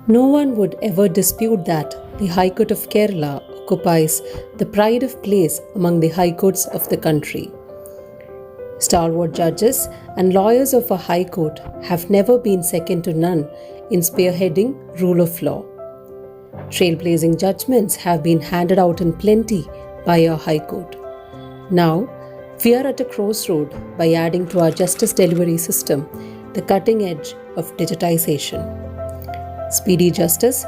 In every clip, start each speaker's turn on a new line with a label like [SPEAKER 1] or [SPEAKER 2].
[SPEAKER 1] No one would ever dispute that the High Court of Kerala occupies the pride of place among the high courts of the country. Stalwart judges and lawyers of a high court have never been second to none in spearheading rule of law. Trailblazing judgments have been handed out in plenty by our high court. Now, we are at a crossroad by adding to our justice delivery system the cutting edge of digitization. Speedy justice,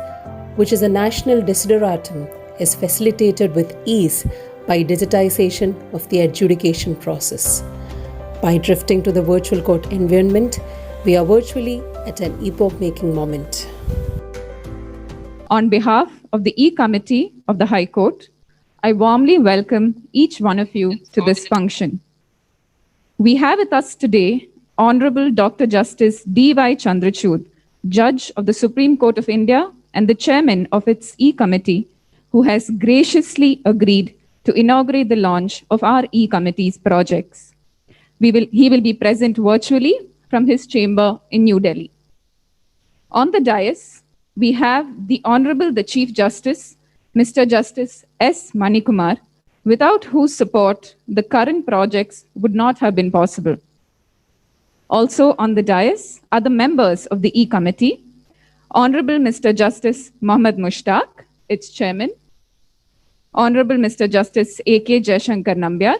[SPEAKER 1] which is a national desideratum, is facilitated with ease by digitization of the adjudication process. By drifting to the virtual court environment, we are virtually at an epoch-making moment.
[SPEAKER 2] On behalf of the E-Committee of the High Court, I warmly welcome each one of you to this function. We have with us today Honorable Dr. Justice D.Y. Chandrachud, Judge of the Supreme Court of India and the Chairman of its E-Committee, who has graciously agreed to inaugurate the launch of our E-Committee's projects. He will be present virtually from his chamber in New Delhi. On the dais, we have the Honorable the Chief Justice, Mr. Justice S. Manikumar, without whose support the current projects would not have been possible. Also on the dais are the members of the E-Committee, Honorable Mr. Justice Mohammad Mushtaq, its Chairman, Honorable Mr. Justice A.K. Jaishankar Nambiar,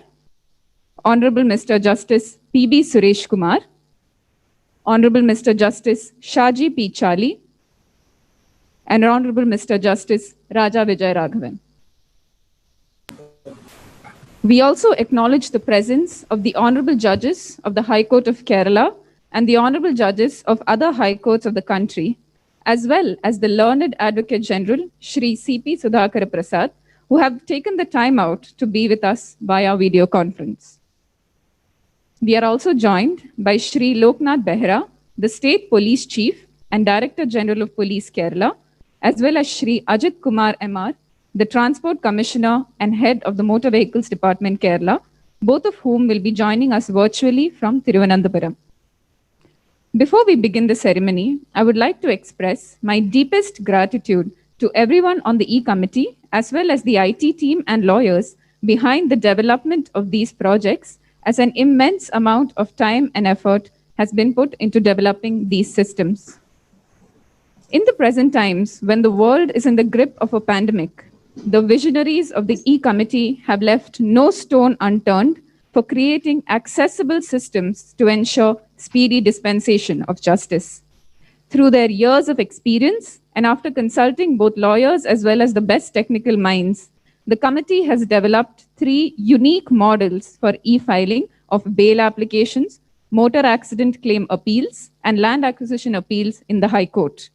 [SPEAKER 2] Honorable Mr. Justice P.B. Suresh Kumar, Honorable Mr. Justice Shaji P. Chali, and Honorable Mr. Justice Raja Vijay Raghavan. We also acknowledge the presence of the Honorable Judges of the High Court of Kerala and the Honorable Judges of other High Courts of the country, as well as the Learned Advocate General, Shri C.P. Sudhakar Prasad, who have taken the time out to be with us via video conference. We are also joined by Shri Loknath Behra, the State Police Chief and Director General of Police Kerala, as well as Shri Ajit Kumar M.R., the Transport Commissioner and Head of the Motor Vehicles Department Kerala, both of whom will be joining us virtually from Thiruvananthapuram. Before we begin the ceremony, I would like to express my deepest gratitude to everyone on the E-Committee, as well as the IT team and lawyers behind the development of these projects, as an immense amount of time and effort has been put into developing these systems. In the present times, when the world is in the grip of a pandemic, the visionaries of the E-Committee have left no stone unturned for creating accessible systems to ensure speedy dispensation of justice. Through their years of experience, and after consulting both lawyers as well as the best technical minds, the committee has developed 3 unique models for e-filing of bail applications, motor accident claim appeals, and land acquisition appeals in the High Court.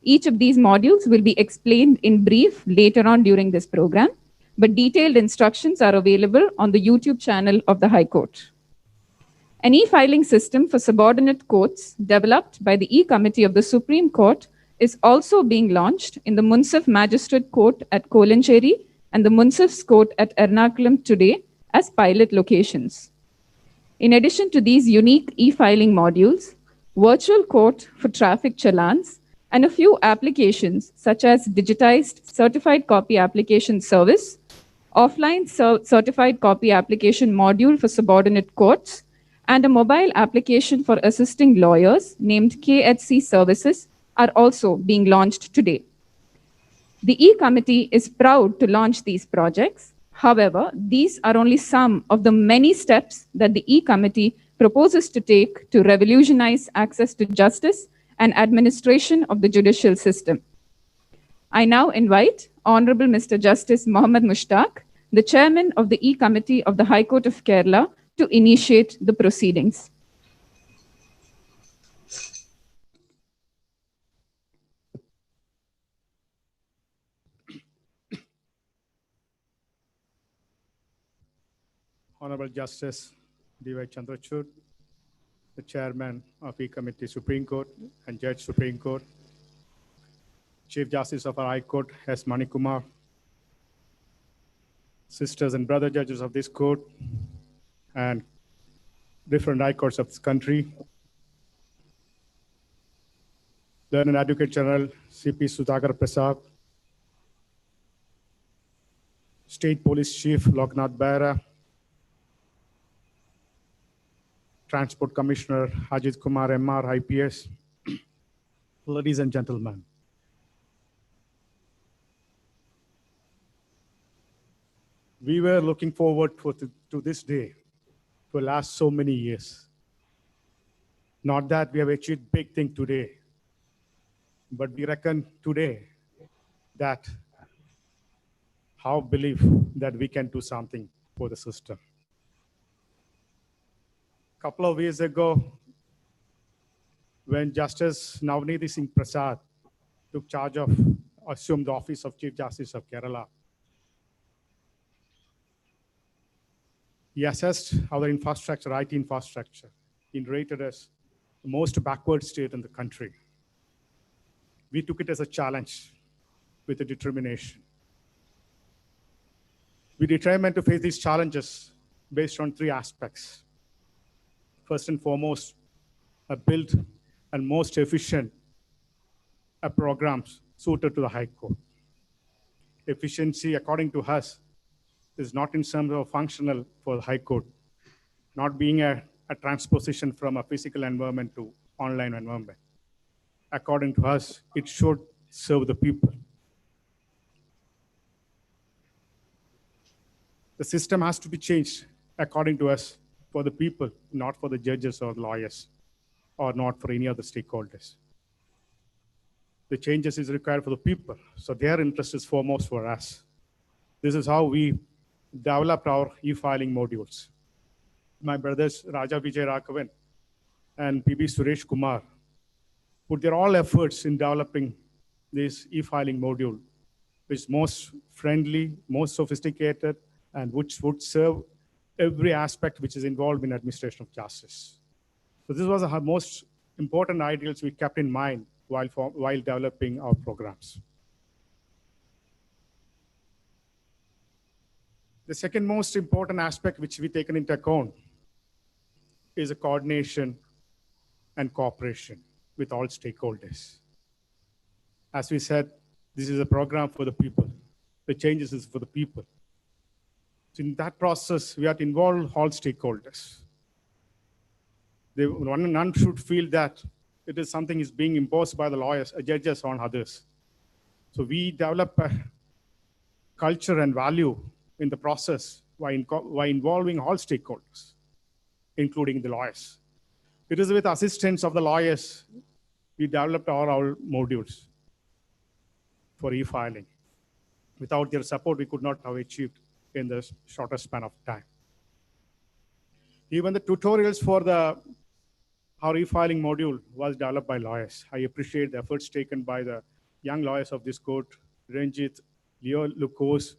[SPEAKER 2] Each of these modules will be explained in brief later on during this program, but detailed instructions are available on the YouTube channel of the High Court. An e-filing system for subordinate courts developed by the E-Committee of the Supreme Court is also being launched in the Munsif Magistrate Court at Kolancheri and the Munsif's Court at Ernakulam today as pilot locations. In addition to these unique e-filing modules, virtual court for traffic challans, and a few applications such as digitized certified copy application service, offline certified copy application module for subordinate courts, and a mobile application for assisting lawyers named KHC Services are also being launched today. The E-Committee is proud to launch these projects. However, these are only some of the many steps that the E-Committee proposes to take to revolutionize access to justice and administration of the judicial system. I now invite Honorable Mr. Justice Mohammad Mushtaq, the Chairman of the E-Committee of the High Court of Kerala, to initiate the proceedings.
[SPEAKER 3] Honorable Justice D.Y. Chandrachud, the Chairman of E-Committee Supreme Court and Judge Supreme Court, Chief Justice of our High Court, S. Manikumar, sisters and brother judges of this court, and different high courts of this country, Learned Advocate General C.P. Sudhakar Prasad, State Police Chief Loknath Behra, Transport Commissioner Ajit Kumar MR IPS, ladies and gentlemen. We were looking forward to this day to last so many years. Not that we have achieved big thing today, but we reckon today that how believe that we can do something for the system. A couple of years ago, when Justice Navneet Singh Prasad took charge of, assumed the office of Chief Justice of Kerala, he assessed our infrastructure, IT infrastructure, he rated us the most backward state in the country. We took it as a challenge with a determination. We determined to face these challenges based on three aspects. First and foremost, a built and most efficient programs suited to the High Court. Efficiency, according to us, is not in terms of functional for the High Court, not being a transposition from a physical environment to online environment. According to us, it should serve the people. The system has to be changed, according to us, for the people, not for the judges or lawyers, or not for any other stakeholders. The changes is required for the people, so their interest is foremost for us. This is how we developed our e-filing modules. My brothers Raja Vijay Raghavan and PB Suresh Kumar put their all efforts in developing this e-filing module, which is most friendly, most sophisticated, and which would serve every aspect which is involved in administration of justice. So this was our most important ideals we kept in mind while developing our programs. The second most important aspect which we taken into account is a coordination and cooperation with all stakeholders. As we said, this is a program for the people. The changes is for the people. So in that process, we have to involve all stakeholders. None should feel that it is something is being imposed by the lawyers, judges on others. So we develop a culture and value in the process by involving all stakeholders, including the lawyers. It is with assistance of the lawyers, we developed our modules for e-filing. Without their support, we could not have achieved in the shortest span of time. Even the tutorials for our e-filing module was developed by lawyers. I appreciate the efforts taken by the young lawyers of this court, Ranjit, Leo Lucas,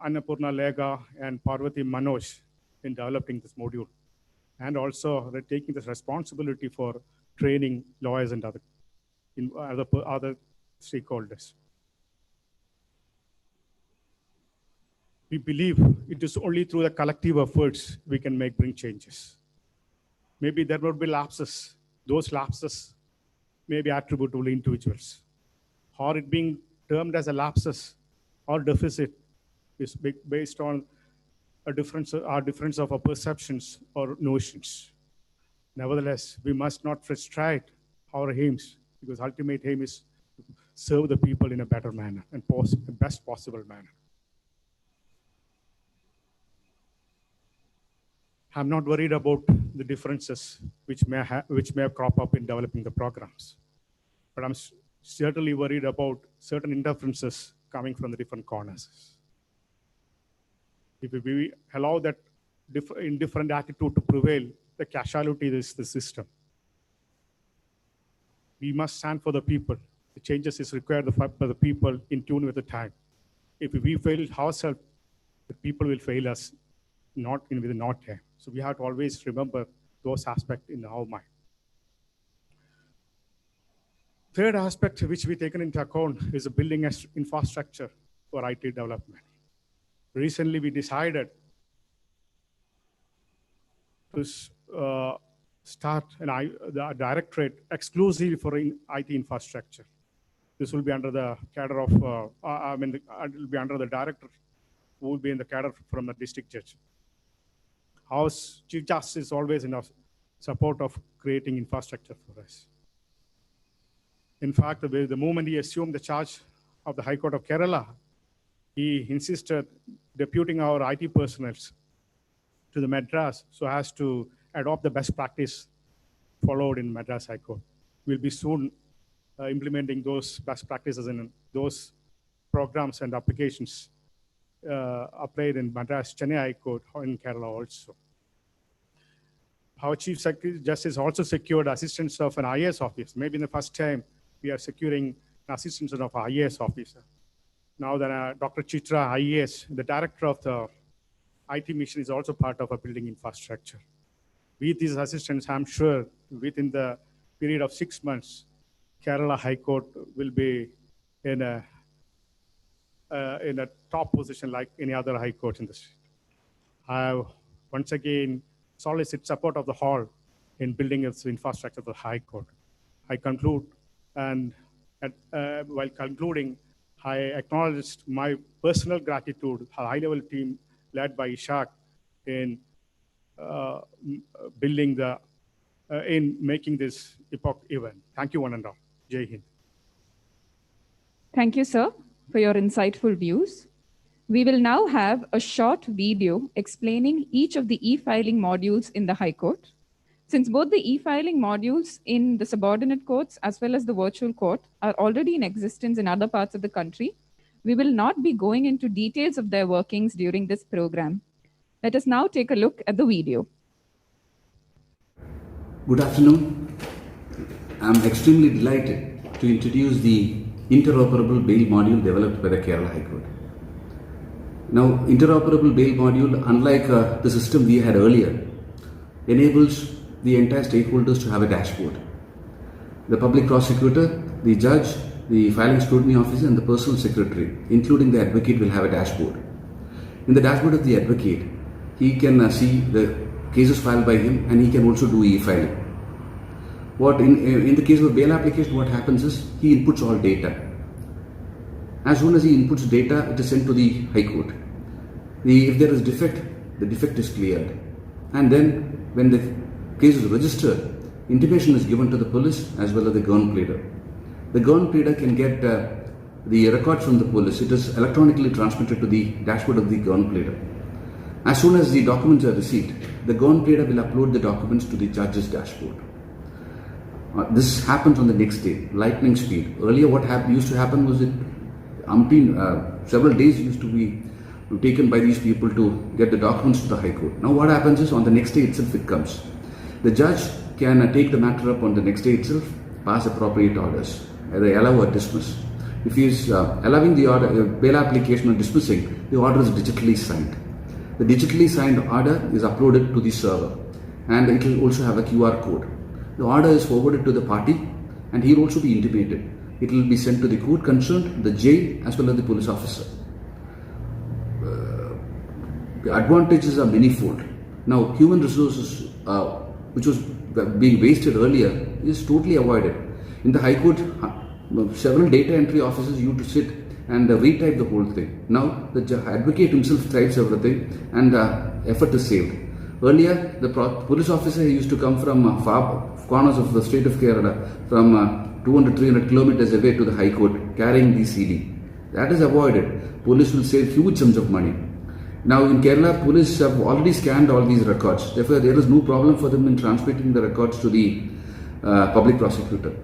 [SPEAKER 3] Annapurna Lega, and Parvati Manoj in developing this module. And also they're taking this responsibility for training lawyers and other stakeholders. We believe it is only through the collective efforts we can bring changes. Maybe there would be lapses. Those lapses may be attributable to individuals, or it being termed as a lapses or deficit is based on a difference of our perceptions or notions. Nevertheless, we must not frustrate our aims, because ultimate aim is to serve the people in a better manner and the best possible manner. I'm not worried about the differences which may have crop up in developing the programs, but I'm certainly worried about certain interferences coming from the different corners. If we allow that indifferent attitude to prevail, the causality is the system. We must stand for the people. The changes is required by the people in tune with the time. If we fail ourselves, the people will fail us, not within our time. So we have to always remember those aspects in our mind. Third aspect which we taken into account is the building infrastructure for IT development. Recently, we decided to start the directorate exclusively for IT infrastructure. This will be under the cadre of, it will be under the director who will be in the cadre from the district judge. House Chief Justice is always in support of creating infrastructure for us. In fact, the moment he assumed the charge of the High Court of Kerala, he insisted deputing our IT personnel to the Madras so as to adopt the best practice followed in Madras High Court. We'll be soon implementing those best practices in those programs and applications applied in Madras, Chennai High Court, or in Kerala also. Our Chief Justice also secured assistance of an IAS officer. Maybe in the first time, we are securing assistance of an IAS officer. Now that Dr. Chitra IAS, the director of the IT mission, is also part of a building infrastructure. With these assistants, I'm sure within the period of 6 months, Kerala High Court will be in a top position like any other high court in the state. I once again solicit support of the hall in building its infrastructure for the High Court. I conclude, and while concluding, I acknowledged my personal gratitude to the high-level team led by Ishaq in in making this epoch event. Thank you, one and all. Jai Hind.
[SPEAKER 2] Thank you, sir, for your insightful views. We will now have a short video explaining each of the e-filing modules in the High Court. Since both the e-filing modules in the subordinate courts as well as the virtual court are already in existence in other parts of the country, we will not be going into details of their workings during this program. Let us now take a look at the video.
[SPEAKER 4] Good afternoon. I'm extremely delighted to introduce the interoperable bail module developed by the Kerala High Court. Now, interoperable bail module, unlike the system we had earlier, enables the entire stakeholders to have a dashboard. The public prosecutor, the judge, the filing scrutiny officer, and the personal secretary, including the advocate, will have a dashboard. In the dashboard of the advocate, he can see the cases filed by him, and he can also do e-filing. What in the case of a bail application, what happens is he inputs all data. As soon as he inputs data, it is sent to the High Court. If there is defect, the defect is cleared. And then when the case is registered, intimation is given to the police as well as the gun pleader. The gun pleader can get the records from the police. It is electronically transmitted to the dashboard of the gun pleader. As soon as the documents are received, the gun pleader will upload the documents to the judge's dashboard. This happens on the next day, lightning speed. Earlier what used to happen was that several days used to be taken by these people to get the documents to the High Court. Now what happens is on the next day itself it comes. The judge can take the matter up on the next day itself, pass appropriate orders, either allow or dismiss. If he is allowing the order, bail application or dismissing, the order is digitally signed. The digitally signed order is uploaded to the server, and it will also have a QR code. The order is forwarded to the party, and he will also be intimated. It will be sent to the court concerned, the jail, as well as the police officer. The advantages are manifold. Now, human resources, which was being wasted earlier, is totally avoided. In the High Court, several data entry officers used to sit and retype the whole thing. Now, the advocate himself types everything, and effort is saved. Earlier, the police officer used to come from far corners of the state of Kerala, from 200-300 kilometers away to the High Court, carrying the CD. That is avoided. Police will save huge sums of money. Now in Kerala, police have already scanned all these records. Therefore, there is no problem for them in transmitting the records to the public prosecutor.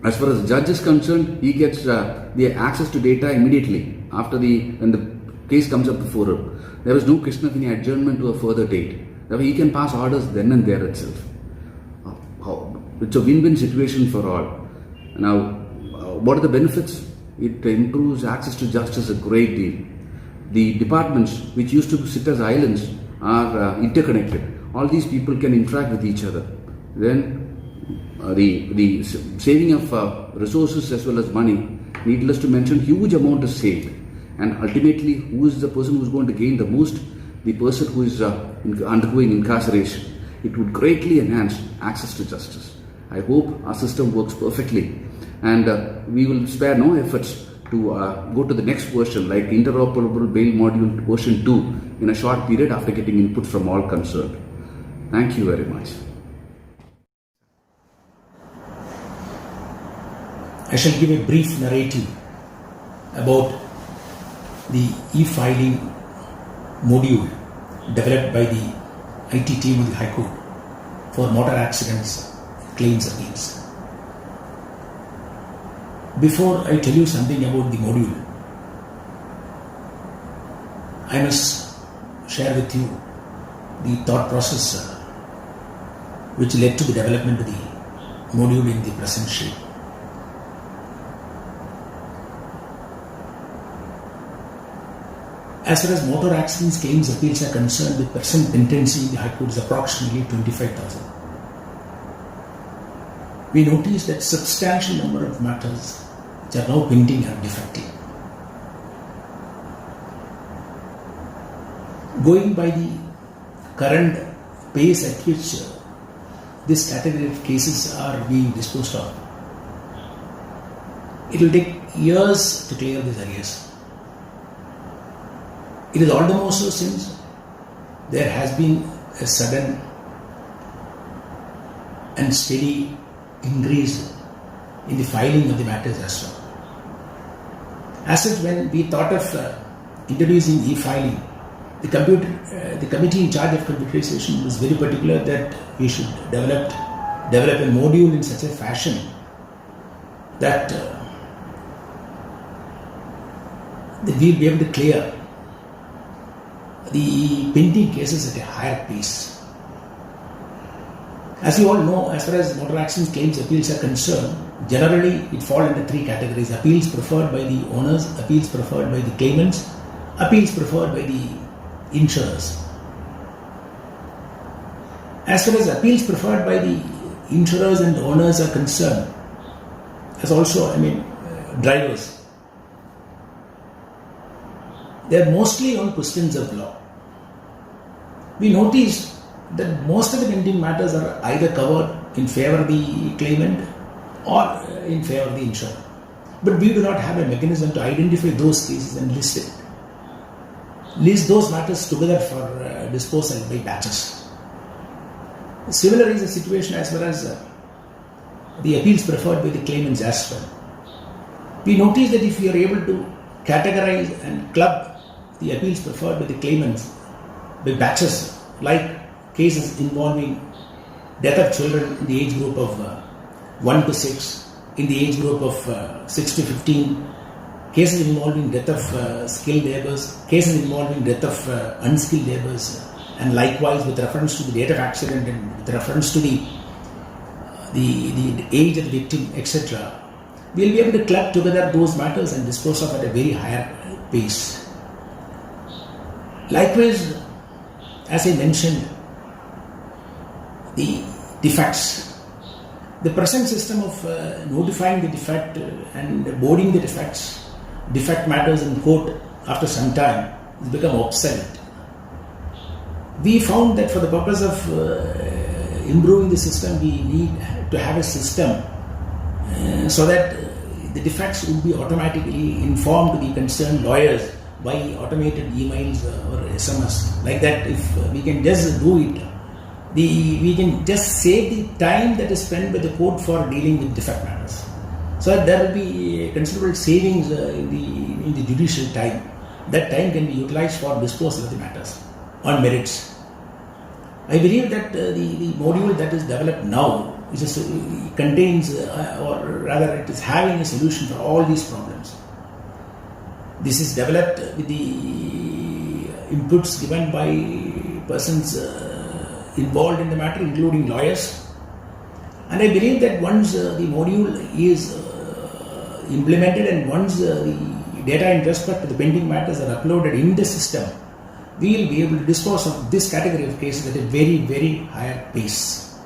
[SPEAKER 4] As far as the judge is concerned, he gets the access to data immediately after when the case comes up before him. There is no question of any adjournment to a further date. Therefore, he can pass orders then and there itself. It's a win-win situation for all. Now, what are the benefits? It improves access to justice a great deal. The departments, which used to sit as islands, are interconnected. All these people can interact with each other. Then the saving of resources as well as money, needless to mention, huge amount is saved. And ultimately, who is the person who is going to gain the most? The person who is undergoing incarceration. it would greatly enhance access to justice. I hope our system works perfectly, and we will spare no efforts to go to the next version, like interoperable bail module version 2, in a short period after getting input from all concerned. Thank you very much.
[SPEAKER 5] I shall give a brief narrative about the e-filing module developed by the IT team of the High Court for motor accidents claims appeals. Before I tell you something about the module, I must share with you the thought process which led to the development of the module in the present shape. As far as motor accidents claims appeals are concerned, the present pendency in the High Court is approximately 25,000. We notice that substantial number of matters which are now pending are defective. Going by the current pace at which this category of cases are being disposed of, it will take years to clear these areas. It is all the more so since there has been a sudden and steady increase in the filing of the matters as well. As such, when we thought of introducing e-filing, the committee in charge of computerization was very particular that we should develop a module in such a fashion that we'll be able to clear the pending cases at a higher pace. As you all know, as far as motor accident claims appeals are concerned, generally it falls into three categories: appeals preferred by the owners, appeals preferred by the claimants, appeals preferred by the insurers. As far as appeals preferred by the insurers and owners are concerned, as also, drivers, they are mostly on questions of law. We noticed that most of the pending matters are either covered in favor of the claimant or in favor of the insurer. But we do not have a mechanism to identify those cases and list those matters together for disposal by batches. Similar is the situation as far as the appeals preferred by the claimants as well. We notice that if we are able to categorize and club the appeals preferred by the claimants by batches, like cases involving death of children in the age group of 1 to 6, in the age group of 6 to 15, cases involving death of skilled labourers, cases involving death of unskilled labourers, and likewise with reference to the date of accident and with reference to the age of the victim, etc. We will be able to club together those matters and dispose of at a very higher pace. Likewise, as I mentioned, the defects. The present system of notifying the defect and boarding the defect matters in court after some time has become obsolete. We found that for the purpose of improving the system, we need to have a system so that the defects would be automatically informed to the concerned lawyers by automated emails or SMS. Like that, if we can just do it, we can just save the time that is spent by the court for dealing with defect matters. So there will be a considerable savings in the judicial time. That time can be utilized for disposal of the matters on merits. I believe that the module that is developed now contains, or rather it is having a solution for all these problems. This is developed with the inputs given by persons involved in the matter, including lawyers. And I believe that once the module is implemented and once the data in respect to the pending matters are uploaded in the system, we will be able to dispose of this category of cases at a very, very higher pace.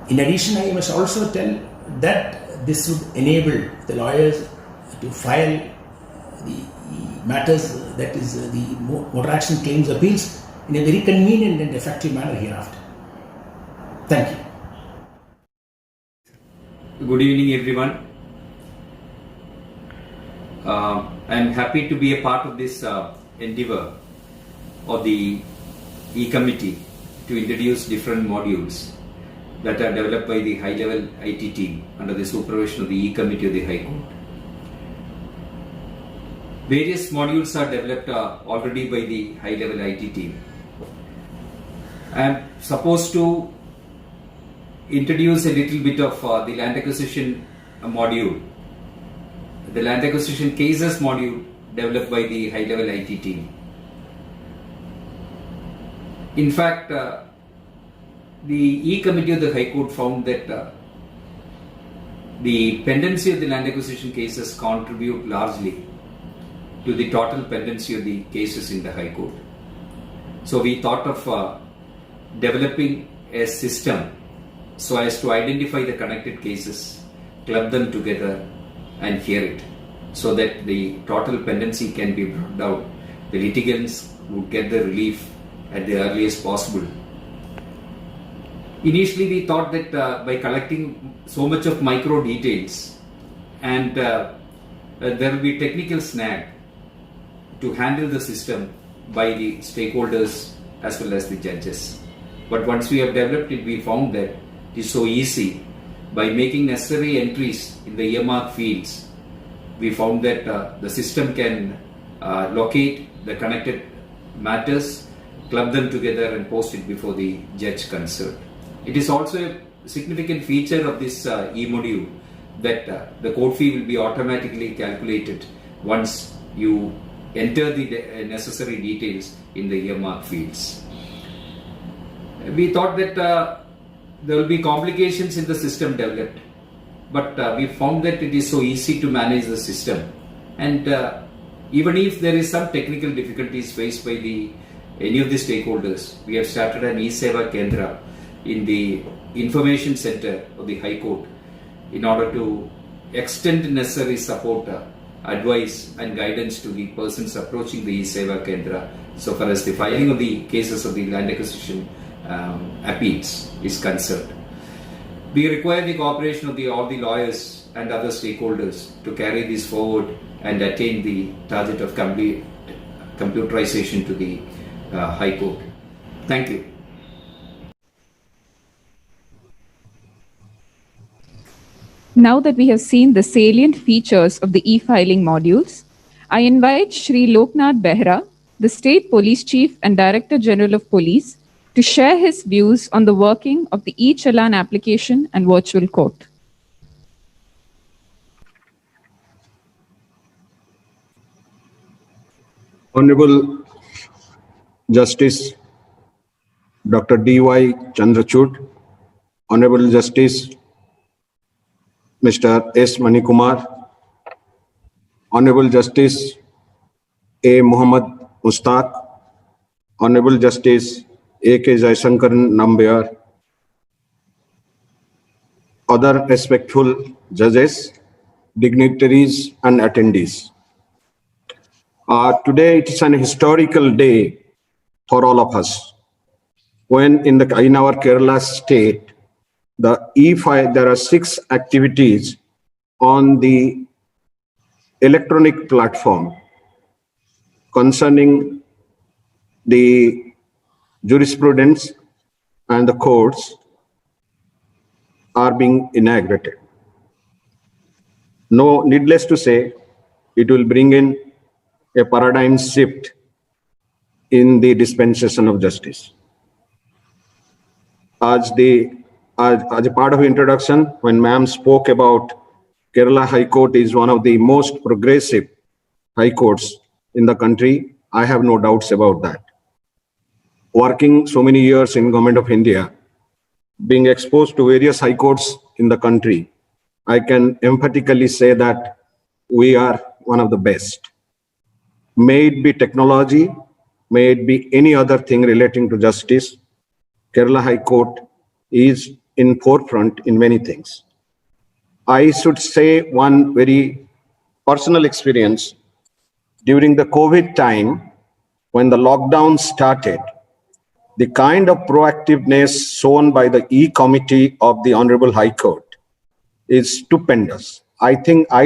[SPEAKER 5] In addition, I must also tell that this would enable the lawyers to file the matters, that is the motor accident claims appeals, in a very convenient and effective manner hereafter. Thank you.
[SPEAKER 6] Good evening, everyone. I'm happy to be a part of this endeavor of the E-Committee to introduce different modules that are developed by the high-level IT team under the supervision of the E-Committee of the High Court. Various modules are developed already by the high-level IT team. I'm supposed to introduce a little bit of the land acquisition module, the land acquisition cases module developed by the high-level IT team. In fact, the E-Committee of the High Court found that the pendency of the land acquisition cases contribute largely to the total pendency of the cases in the High Court. So we thought of developing a system so as to identify the connected cases, club them together and hear it, so that the total pendency can be brought down. The litigants would get the relief at the earliest possible. Initially we thought that by collecting so much of micro details and there will be technical snag to handle the system by the stakeholders as well as the judges. But once we have developed it, we found that it is so easy. By making necessary entries in the earmark fields, we found that the system can locate the connected matters, club them together and post it before the judge concerned. It is also a significant feature of this e-module that the court fee will be automatically calculated once you enter the necessary details in the earmark fields. We thought that there will be complications in the system developed, but we found that it is so easy to manage the system, and even if there is some technical difficulties faced by any of the stakeholders, we have started an E-Seva Kendra in the information center of the High Court in order to extend necessary support, advice and guidance to the persons approaching the E-Seva Kendra so far as the filing of the cases of the land acquisition appeals is concerned. We require the cooperation of all the lawyers and other stakeholders to carry this forward and attain the target of computerization to the High Court. Thank you.
[SPEAKER 2] Now that we have seen the salient features of the e-filing modules, I invite Shri Loknath Behra, the State Police Chief and Director General of Police, to share his views on the working of the e-Challan application and virtual court.
[SPEAKER 7] Honorable Justice Dr. D.Y. Chandrachud, Honorable Justice Mr. S. Manikumar, Honorable Justice A. Muhammad Mustaq, Honorable Justice A.K. Jaisankar Nambiar, other respectful judges, dignitaries and attendees. Today it is an historical day for all of us, when in our Kerala state, there are 6 activities on the electronic platform concerning the jurisprudence and the courts are being inaugurated. No, needless to say, it will bring in a paradigm shift in the dispensation of justice. As a part of introduction, when ma'am spoke about Kerala High Court is one of the most progressive high courts in the country, I have no doubts about that. Working so many years in Government of India, being exposed to various high courts in the country, I can emphatically say that we are one of the best. May it be technology, may it be any other thing relating to justice, Kerala High Court is in forefront in many things. I should say one very personal experience. During the COVID time, when the lockdown started, the kind of proactiveness shown by the E-Committee of the Honorable High Court is stupendous. I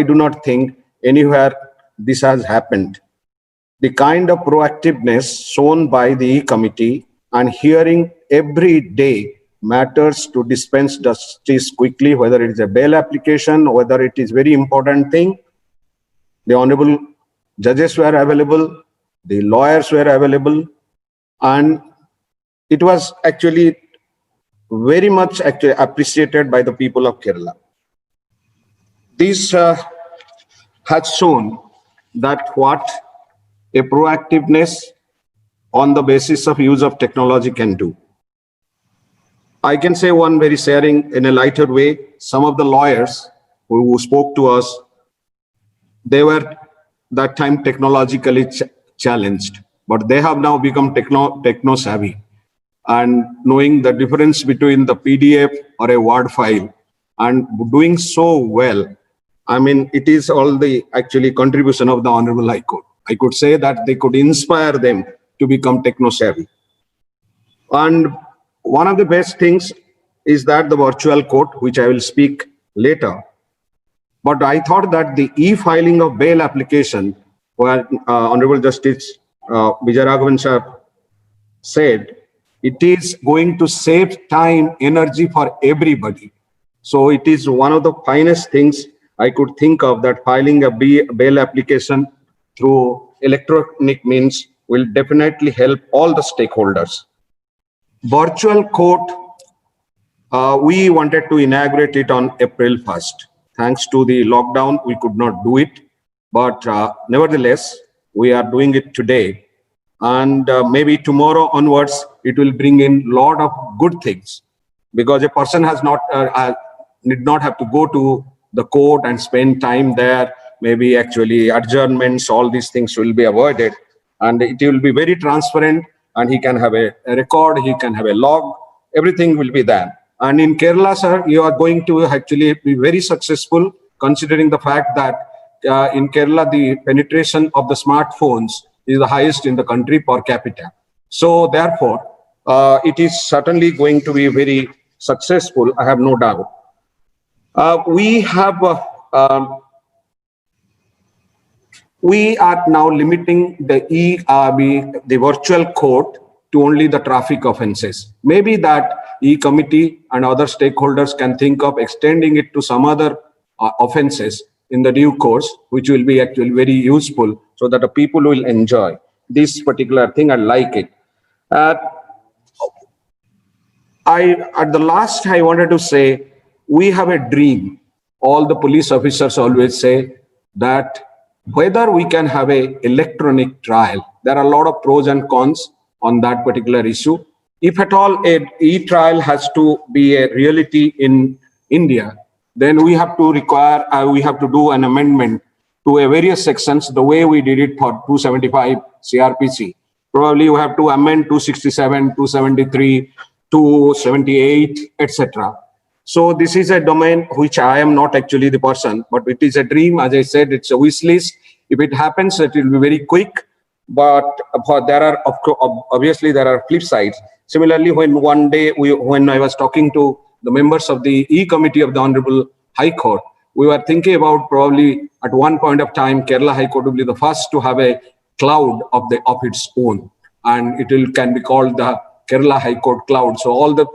[SPEAKER 7] do not think anywhere this has happened. The kind of proactiveness shown by the E-Committee and hearing every day matters to dispense justice quickly, whether it is a bail application, whether it is very important thing. The honorable judges were available, the lawyers were available, and it was actually very much appreciated by the people of Kerala. This has shown that what a proactiveness on the basis of use of technology can do. I can say one very sharing in a lighter way. Some of the lawyers who spoke to us, they were that time technologically challenged, but they have now become techno savvy, and knowing the difference between the PDF or a Word file and doing so well. I mean, it is all the actually contribution of the Honorable High Court. I could say that they could inspire them to become techno savvy. And one of the best things is that the virtual court, which I will speak later. But I thought that the e-filing of bail application, where Honorable Justice Vijay Raghavan sir said, it is going to save time, energy for everybody. So it is one of the finest things I could think of, that filing a bail application through electronic means will definitely help all the stakeholders. Virtual court, we wanted to inaugurate it on April 1st. Thanks to the lockdown, we could not do it. But nevertheless, we are doing it today. And maybe tomorrow onwards, it will bring in a lot of good things, because a person has not need not have to go to the court and spend time there. Maybe actually adjournments, all these things will be avoided, and it will be very transparent, and he can have a record, he can have a log, everything will be there. And in Kerala, sir, you are going to actually be very successful, considering the fact that in Kerala, the penetration of the smartphones is the highest in the country per capita. So therefore, it is certainly going to be very successful, I have no doubt. We are now limiting the virtual court to only the traffic offences. Maybe that E-Committee and other stakeholders can think of extending it to some other offences in the due course, which will be actually very useful, so that the people will enjoy this particular thing and like it. At the last, I wanted to say, we have a dream. All the police officers always say that whether we can have a electronic trial, there are a lot of pros and cons on that particular issue. If at all a e-trial has to be a reality in India, then we have to do an amendment to a various sections, the way we did it for 275 CRPC. Probably you have to amend 267, 273, 278, etc. So this is a domain which I am not actually the person, but it is a dream. As I said, it's a wish list. If it happens, it will be very quick. But obviously there are flip sides. Similarly, when one day when I was talking to the members of the E-Committee of the Honorable High Court, we were thinking about probably at one point of time, Kerala High Court will be the first to have a cloud of its own, and it can be called the Kerala High Court cloud. So all the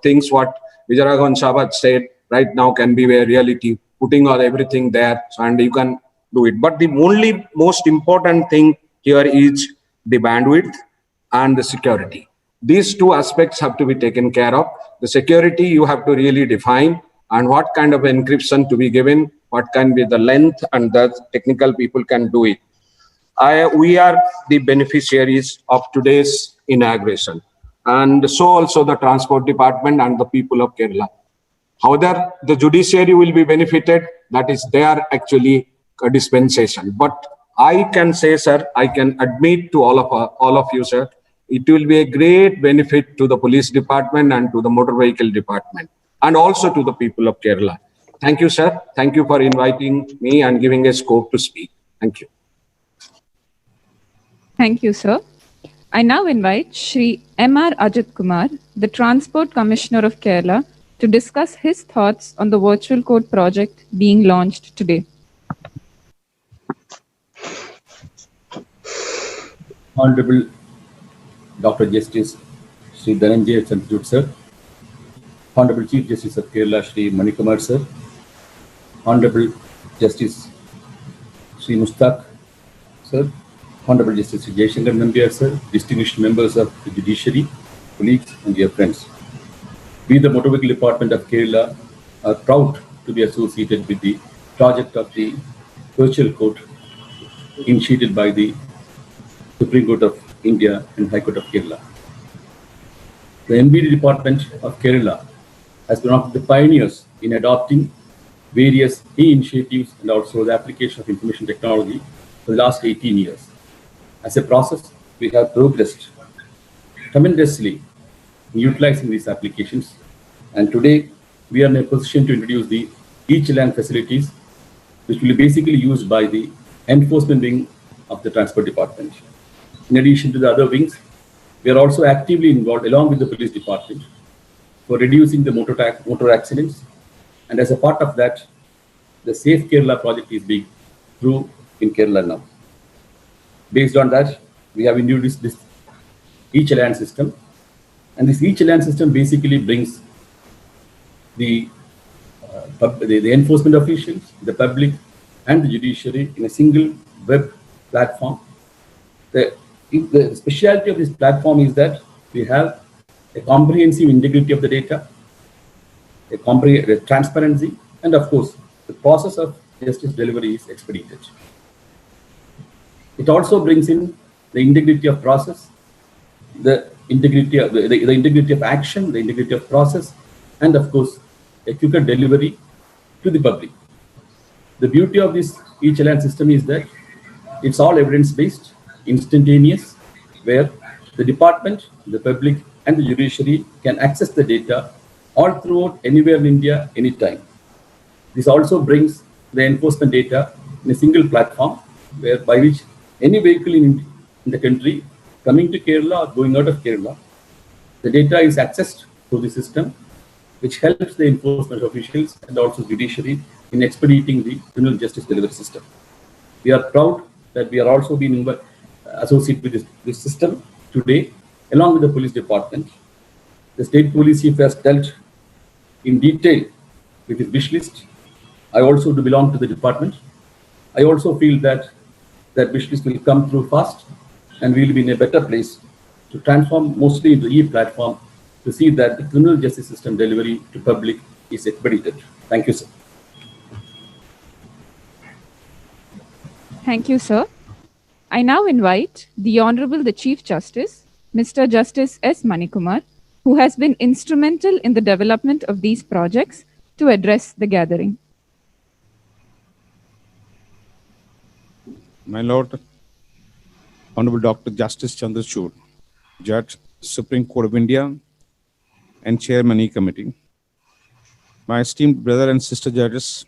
[SPEAKER 7] things what Vijay Raghavan Sabat said right now can be a reality, putting all everything there, and you can do it. But the only most important thing here is the bandwidth and the security. These two aspects have to be taken care of. The security you have to really define, and what kind of encryption to be given, what can be the length, and the technical people can do it. We are the beneficiaries of today's inauguration, and so also the Transport Department and the people of Kerala. However, the judiciary will be benefited. That is their actually a dispensation. But I can say, sir, I can admit to all of you, sir, it will be a great benefit to the police department and to the motor vehicle department, and also to the people of Kerala. Thank you, sir. Thank you for inviting me and giving a scope to speak. Thank you.
[SPEAKER 2] Thank you, sir. I now invite Shri M.R. Ajit Kumar, the Transport Commissioner of Kerala, to discuss his thoughts on the virtual court project being launched today.
[SPEAKER 8] Honorable Dr. Justice Sri Dhananjay Chandrachud sir, Honorable Chief Justice of Kerala Sri Manikumar sir, Honorable Justice Sri Mustaq sir, Honorable Justice Sri Jaishankar Nambiar sir, distinguished members of the judiciary, colleagues and dear friends. We, the Motor Vehicle Department of Kerala, are proud to be associated with the project of the virtual court initiated by the Supreme Court of India and High Court of Kerala. The MVD Department of Kerala has been one of the pioneers in adopting various initiatives and also the application of information technology for the last 18 years. As a process, we have progressed tremendously in utilizing these applications, and today we are in a position to introduce the e-challan facilities, which will be basically used by the enforcement wing of the Transport Department. In addition to the other wings, we are also actively involved along with the police department for reducing the motor accidents. And as a part of that, the Safe Kerala project is being through in Kerala now. Based on that, we have introduced this e-challan system. And this e-challan system basically brings the enforcement officials, the public, and the judiciary in a single web platform. The specialty of this platform is that we have a comprehensive integrity of the data, a transparency, and of course, the process of justice delivery is expedited. It also brings in the integrity of process, the integrity of action, the integrity of process, and of course, a quicker delivery to the public. The beauty of this e-challan system is that it's all evidence-based, instantaneous, where the department, the public, and the judiciary can access the data all throughout anywhere in India, anytime. This also brings the enforcement data in a single platform, by which any vehicle in the country coming to Kerala or going out of Kerala, the data is accessed through the system, which helps the enforcement officials and also judiciary in expediting the criminal justice delivery system. We are proud that we are also being associated with this system today, along with the police department. The state police chief has dealt in detail with his wish list. I also do belong to the department. I also feel that that wish list will come through fast, and we will be in a better place to transform mostly into e-platform to see that the criminal justice system delivery to public is expedited. Thank you, sir.
[SPEAKER 2] Thank you, sir. I now invite the Honorable the Chief Justice, Mr. Justice S. Manikumar, who has been instrumental in the development of these projects, to address the gathering.
[SPEAKER 3] My Lord, Honorable Dr. Justice Chandrachud, Judge, Supreme Court of India, and Chairman E-Committee, my esteemed brother and sister judges,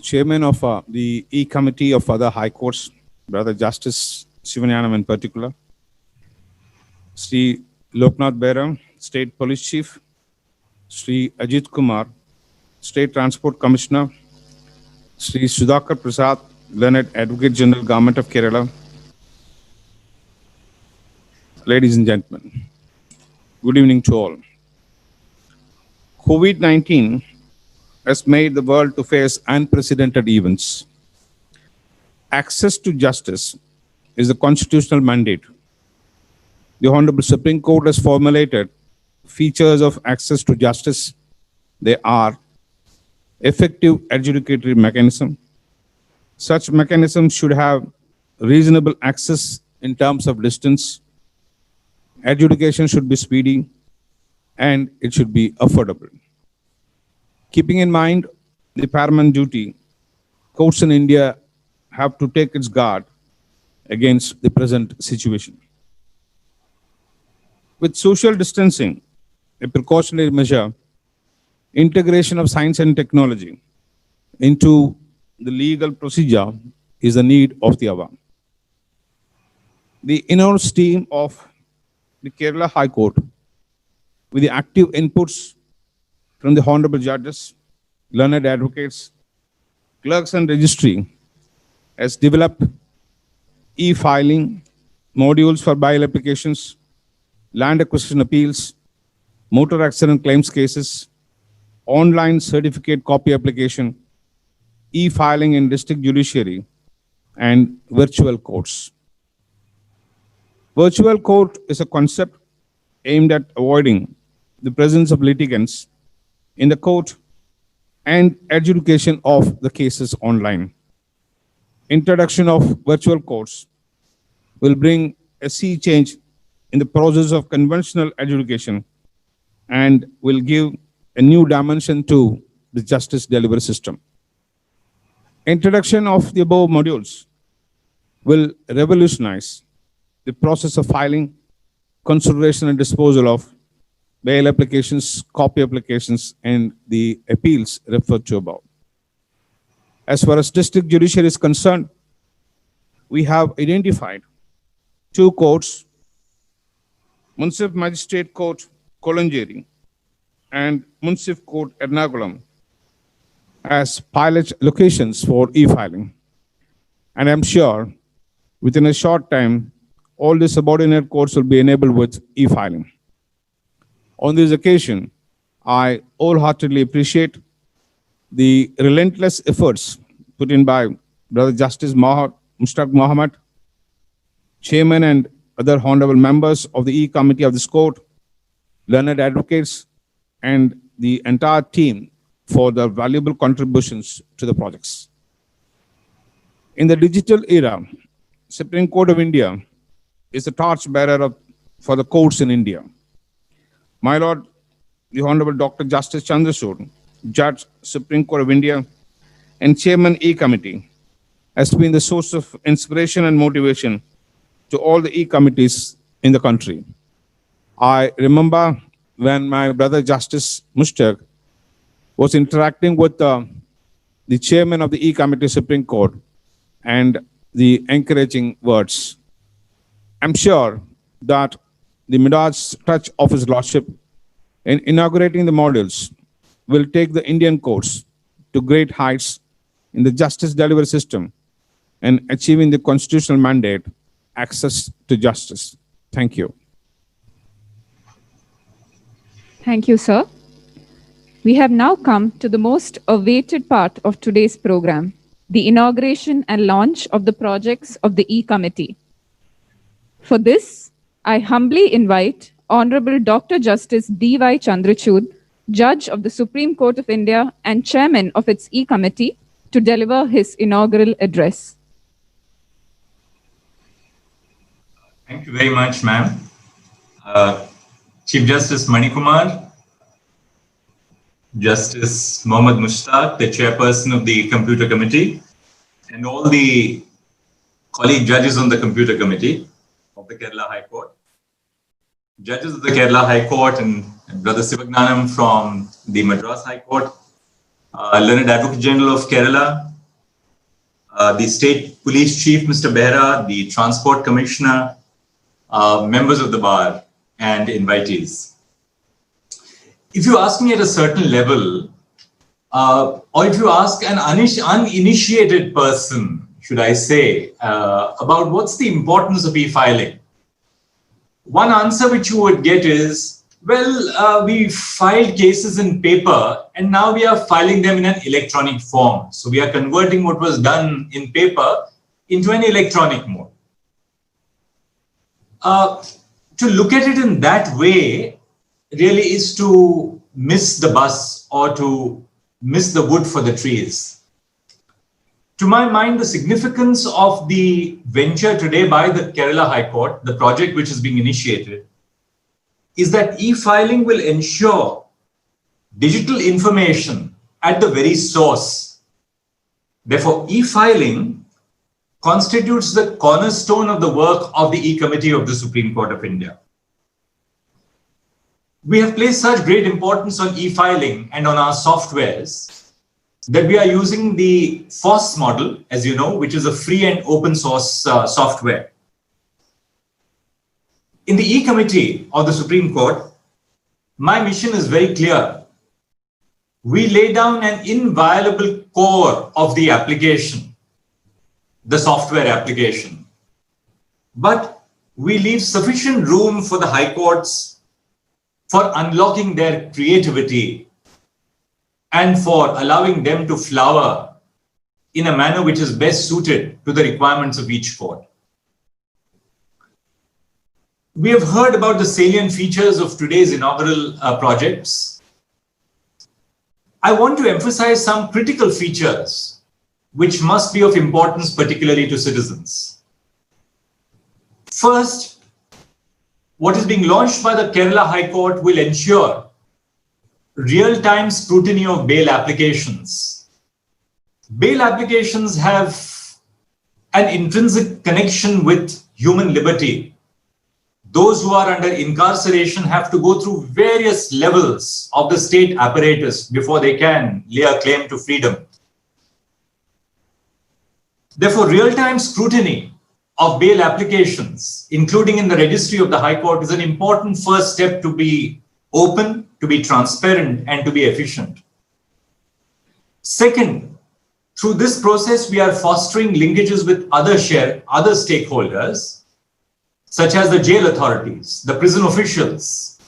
[SPEAKER 3] Chairman of the E-Committee of other High Courts, Brother Justice Sivanyanam in particular, Sri Loknath Behra, State Police Chief, Sri Ajit Kumar, State Transport Commissioner, Sri Sudhakar Prasad, Learned Advocate General, Government of Kerala. Ladies and gentlemen, good evening to all. COVID-19 has made the world to face unprecedented events. Access to justice is a constitutional mandate. The Honorable Supreme Court has formulated features of access to justice. They are effective adjudicatory mechanism. Such mechanisms should have reasonable access in terms of distance. Adjudication should be speedy, and it should be affordable. Keeping in mind the paramount duty, courts in India have to take its guard against the present situation. With social distancing, a precautionary measure, integration of science and technology into the legal procedure is a need of the hour.
[SPEAKER 9] The in-house team of the Kerala High Court, with the active inputs from the honorable judges, learned advocates, clerks and registry, has developed e-filing modules for bail applications, land acquisition appeals, motor accident claims cases, online certificate copy application, e-filing in district judiciary, and virtual courts. Virtual court is a concept aimed at avoiding the presence of litigants in the court and adjudication of the cases online. Introduction of virtual courts will bring a sea change in the process of conventional adjudication and will give a new dimension to the justice delivery system. Introduction of the above modules will revolutionize the process of filing, consideration and disposal of bail applications, copy applications, and the appeals referred to above. As far as district judiciary is concerned, we have identified 2 courts, Municipal Magistrate Court, Kolanjeri, and Municipal Court, Ernakulam, as pilot locations for e-filing. And I'm sure within a short time, all the subordinate courts will be enabled with e-filing. On this occasion, I wholeheartedly appreciate the relentless efforts put in by Brother Justice Mushtaq Mohammed, Chairman and other honorable members of the E-Committee of this court, learned advocates, and the entire team for their valuable contributions to the projects. In the digital era, Supreme Court of India is the torchbearer for the courts in India. My Lord, the Honorable Dr. Justice Chandrachud, Judge, Supreme Court of India, and Chairman E-Committee, has been the source of inspiration and motivation to all the E-Committees in the country. I remember when my brother Justice Mushtaq was interacting with the Chairman of the E-Committee Supreme Court and the encouraging words. I'm sure that the Midas touch of His Lordship in inaugurating the modules will take the Indian courts to great heights in the justice delivery system and achieving the constitutional mandate, access to justice. Thank you.
[SPEAKER 2] Thank you, sir. We have now come to the most awaited part of today's program, the inauguration and launch of the projects of the E-Committee. For this, I humbly invite Honorable Dr. Justice D.Y. Chandrachud, Judge of the Supreme Court of India and Chairman of its E-Committee, to deliver his inaugural address.
[SPEAKER 10] Thank you very much, ma'am. Chief Justice Manikumar, Justice Mohammad Mushtaq, the Chairperson of the Computer Committee, and all the colleague judges on the Computer Committee of the Kerala High Court, judges of the Kerala High Court and Brother Sivagnanam from the Madras High Court, Learned Advocate General of Kerala, the State Police Chief, Mr. Behra, the Transport Commissioner, members of the bar, and invitees. If you ask me at a certain level, or if you ask an uninitiated person, should I say, about what's the importance of e-filing, one answer which you would get is, well, we filed cases in paper and now we are filing them in an electronic form. So we are converting what was done in paper into an electronic mode. To look at it in that way really is to miss the bus or to miss the wood for the trees. To my mind, the significance of the venture today by the Kerala High Court, the project which is being initiated, is that e-filing will ensure digital information at the very source. Therefore, e-filing constitutes the cornerstone of the work of the E-Committee of the Supreme Court of India. We have placed such great importance on e-filing and on our softwares that we are using the FOSS model, as you know, which is a free and open source software. In the E Committee of the Supreme Court, my mission is very clear. We lay down an inviolable core of the application, the software application. But we leave sufficient room for the high courts for unlocking their creativity and for allowing them to flower in a manner which is best suited to the requirements of each court. We have heard about the salient features of today's inaugural projects. I want to emphasize some critical features which must be of importance, particularly to citizens. First, what is being launched by the Kerala High Court will ensure real-time scrutiny of bail applications. Bail applications have an intrinsic connection with human liberty. Those who are under incarceration have to go through various levels of the state apparatus before they can lay a claim to freedom. Therefore, real-time scrutiny of bail applications, including in the registry of the High Court, is an important first step to be open, to be transparent, and to be efficient. Second, through this process, we are fostering linkages with other stakeholders, such as the jail authorities, the prison officials.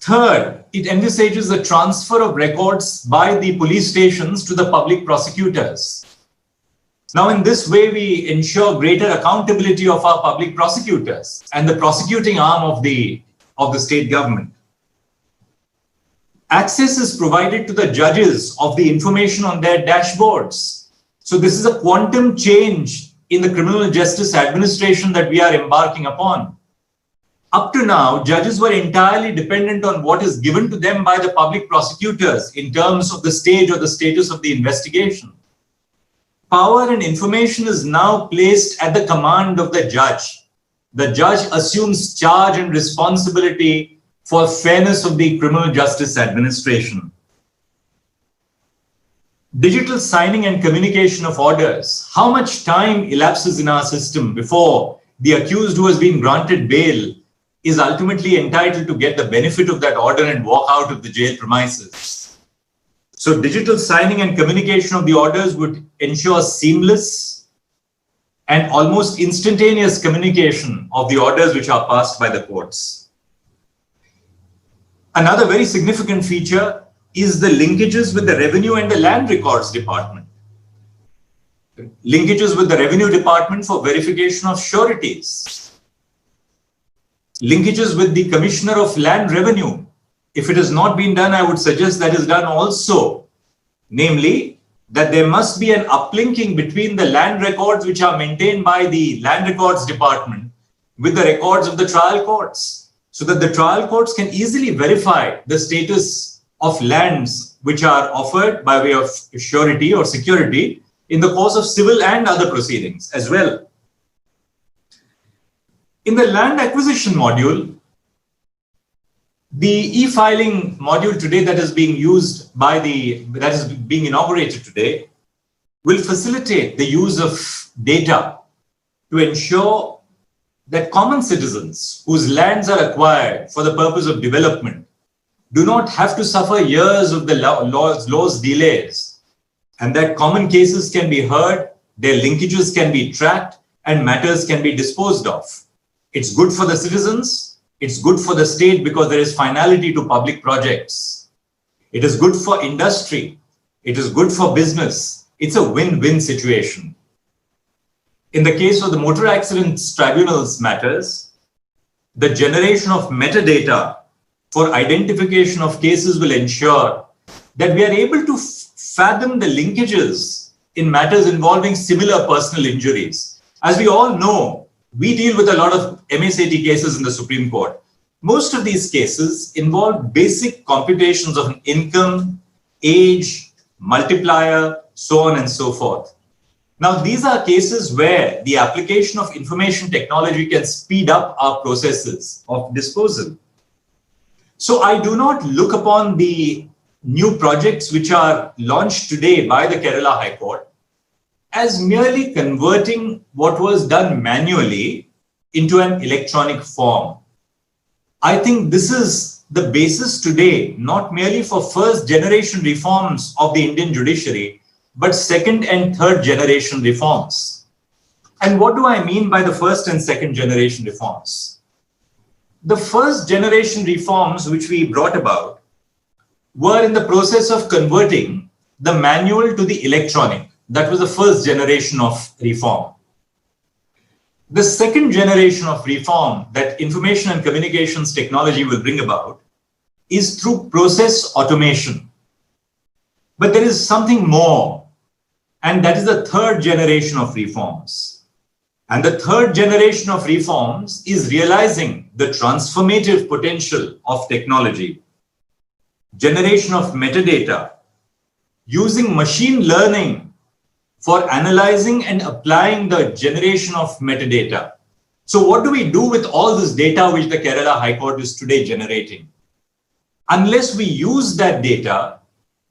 [SPEAKER 10] Third, it envisages the transfer of records by the police stations to the public prosecutors. Now, in this way, we ensure greater accountability of our public prosecutors and the prosecuting arm of the state government. Access is provided to the judges of the information on their dashboards. So this is a quantum change in the criminal justice administration that we are embarking upon. Up to now, judges were entirely dependent on what is given to them by the public prosecutors in terms of the stage or the status of the investigation. Power and information is now placed at the command of the judge. The judge assumes charge and responsibility for fairness of the criminal justice administration. Digital signing and communication of orders. How much time elapses in our system before the accused who has been granted bail is ultimately entitled to get the benefit of that order and walk out of the jail premises? So digital signing and communication of the orders would ensure seamless and almost instantaneous communication of the orders which are passed by the courts. Another very significant feature is the linkages with the Revenue and the Land Records Department. Linkages with the Revenue Department for verification of sureties. Linkages with the Commissioner of Land Revenue. If it has not been done, I would suggest that is done also. Namely, that there must be an uplinking between the land records which are maintained by the Land Records Department with the records of the trial courts, so that the trial courts can easily verify the status of lands which are offered by way of surety or security in the course of civil and other proceedings as well. In the land acquisition module, the e-filing module today that is being inaugurated today will facilitate the use of data to ensure that common citizens whose lands are acquired for the purpose of development do not have to suffer years of the law's delays, and that common cases can be heard, their linkages can be tracked, and matters can be disposed of. It's good for the citizens, it's good for the state because there is finality to public projects. It is good for industry, it is good for business. It's a win-win situation. In the case of the motor accidents tribunals matters, the generation of metadata for identification of cases will ensure that we are able to fathom the linkages in matters involving similar personal injuries. As we all know, we deal with a lot of MSAT cases in the Supreme Court. Most of these cases involve basic computations of an income, age, multiplier, so on and so forth. Now, these are cases where the application of information technology can speed up our processes of disposal. So I do not look upon the new projects which are launched today by the Kerala High Court as merely converting what was done manually into an electronic form. I think this is the basis today, not merely for first generation reforms of the Indian judiciary, but second and third generation reforms. And what do I mean by the first and second generation reforms? The first generation reforms which we brought about were in the process of converting the manual to the electronic. That was the first generation of reform. The second generation of reform that information and communications technology will bring about is through process automation. But there is something more, and that is the third generation of reforms. And the third generation of reforms is realizing the transformative potential of technology, generation of metadata, using machine learning for analyzing and applying the generation of metadata. So what do we do with all this data which the Kerala High Court is today generating? Unless we use that data,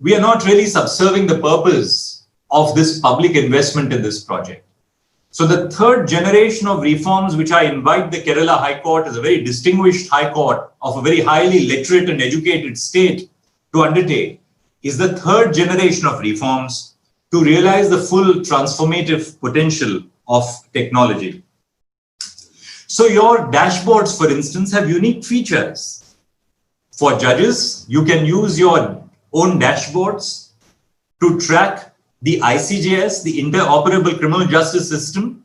[SPEAKER 10] we are not really subserving the purpose of this public investment in this project. So the third generation of reforms, which I invite the Kerala High Court as a very distinguished High Court of a very highly literate and educated state to undertake, is the third generation of reforms to realize the full transformative potential of technology. So your dashboards, for instance, have unique features. For judges, you can use your own dashboards to track the ICJS, the Interoperable Criminal Justice System,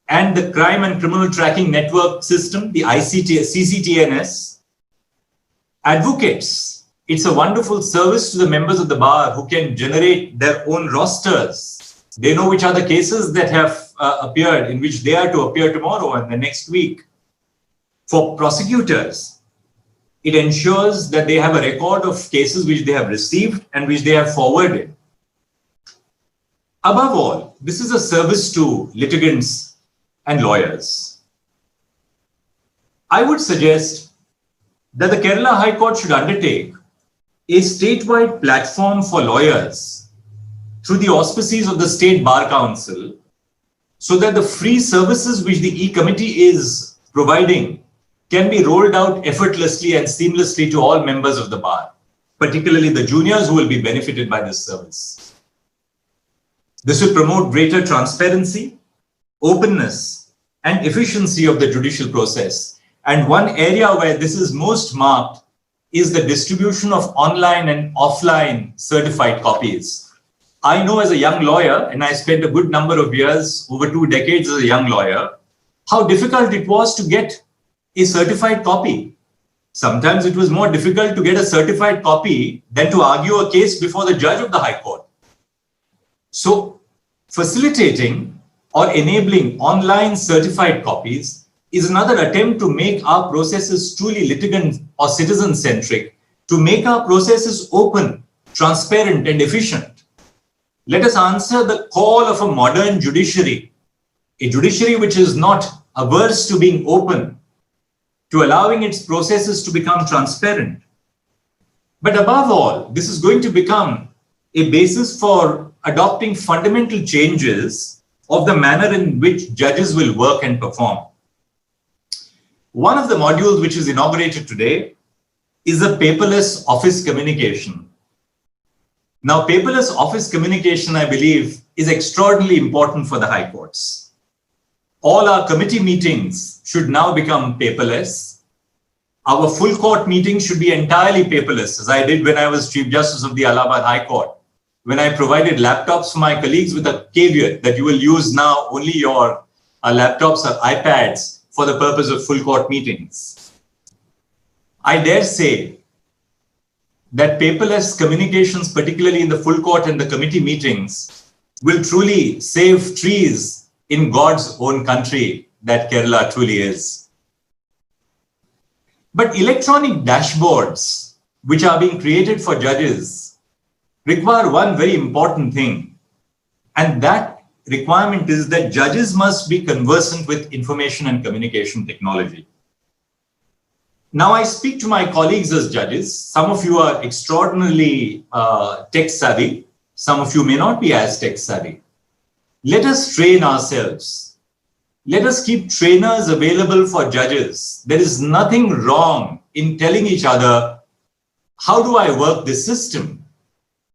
[SPEAKER 10] and the Crime and Criminal Tracking Network System, the CCTNS. Advocates, it's a wonderful service to the members of the bar who can generate their own rosters. They know which are the cases that have appeared, in which they are to appear tomorrow and the next week. For prosecutors, it ensures that they have a record of cases which they have received and which they have forwarded. Above all, this is a service to litigants and lawyers. I would suggest that the Kerala High Court should undertake a statewide platform for lawyers through the auspices of the State Bar Council, so that the free services which the E-Committee is providing can be rolled out effortlessly and seamlessly to all members of the bar, particularly the juniors who will be benefited by this service. This will promote greater transparency, openness, and efficiency of the judicial process. And one area where this is most marked is the distribution of online and offline certified copies. I know as a young lawyer, and I spent a good number of years, over 2 decades as a young lawyer, how difficult it was to get a certified copy. Sometimes it was more difficult to get a certified copy than to argue a case before the judge of the High Court. So facilitating or enabling online certified copies is another attempt to make our processes truly litigant or citizen-centric, to make our processes open, transparent, and efficient. Let us answer the call of a modern judiciary, a judiciary which is not averse to being open, to allowing its processes to become transparent. But above all, this is going to become a basis for adopting fundamental changes of the manner in which judges will work and perform. One of the modules which is inaugurated today is a paperless office communication. Now, paperless office communication, I believe, is extraordinarily important for the high courts. All our committee meetings should now become paperless. Our full court meetings should be entirely paperless, as I did when I was Chief Justice of the Allahabad High Court, when I provided laptops for my colleagues with a caveat that you will use now only your laptops or iPads for the purpose of full court meetings. I dare say that paperless communications, particularly in the full court and the committee meetings, will truly save trees in God's own country that Kerala truly is. But electronic dashboards, which are being created for judges, require one very important thing, and that requirement is that judges must be conversant with information and communication technology. Now, I speak to my colleagues as judges. Some of you are extraordinarily tech savvy. Some of you may not be as tech savvy. Let us train ourselves Let us keep trainers available for judges. There is nothing wrong in telling each other, how do I work this system?